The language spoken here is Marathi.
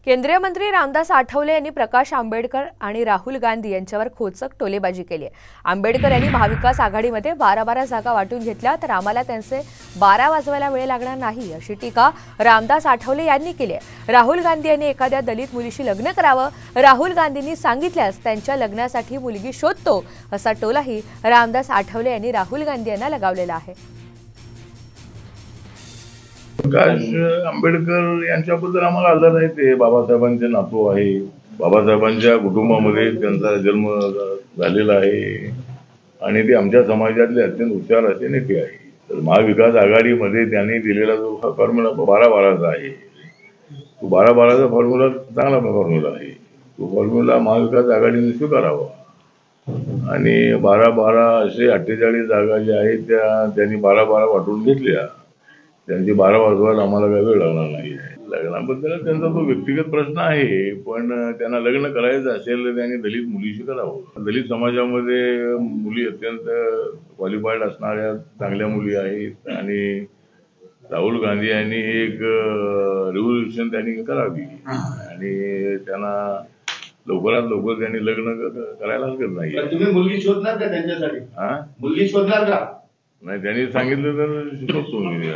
केंद्रीय मंत्री रामदास आठवले यांनी प्रकाश आंबेडकर आणि राहुल गांधी यांच्यावर खोचक टोलेबाजी केली आहे। आंबेडकर यांनी महाविकास आघाडीमध्ये 12 जागा वाटून घेतल्या तर आम्हाला त्यांचे 12 वाजवायला वेळ लागणार नाही अशी टीका रामदास आठवले यांनी केली आहे। राहुल गांधी यांनी एखाद्या दलित मुलीशी लग्न करावं, राहुल गांधींनी सांगितल्यास त्यांच्या लग्नासाठी मुलगी शोधतो असा टोलाही रामदास आठवले यांनी राहुल गांधी यांना लगावलेला आहे। प्रकाश आंबेडकर यांच्याबद्दल आम्हाला आदर आहे। ते बाबासाहेबांचे नातू आहे, बाबासाहेबांच्या कुटुंबामध्ये त्यांचा जन्म झालेला आहे आणि ते आमच्या समाजातले अत्यंत हुशार असे नेते आहे। तर महाविकास आघाडीमध्ये त्यांनी दिलेला जो फॉर्म्युला 12-12चा आहे, तो 12-12चा फॉर्म्युला चांगला फॉर्म्युला आहे। तो फॉर्म्युला महाविकास आघाडीने स्वीकारावा आणि 12-12 असे 48 जागा ज्या आहेत त्या त्यांनी 12-12 वाटून घेतल्या। त्यांची 12 वाजवायला आम्हाला काही वेळ लागणार नाही आहे। लग्नाबद्दल त्यांचा तो व्यक्तिगत प्रश्न आहे, पण त्यांना लग्न करायचं असेल तर त्यांनी दलित मुलीशी करावं। दलित समाजामध्ये मुली अत्यंत क्वालिफाईड असणाऱ्या चांगल्या मुली आहेत आणि राहुल गांधी यांनी एक रिव्होल्युशन त्यांनी करावी आणि त्यांना लवकरात लवकर त्यांनी लग्न करायला हरकत नाही। तुम्ही मुलगी शोधणार का त्यांच्यासाठी? मुलगी शोधणार का? नाही, त्यांनी सांगितलं तर शोधतो मी।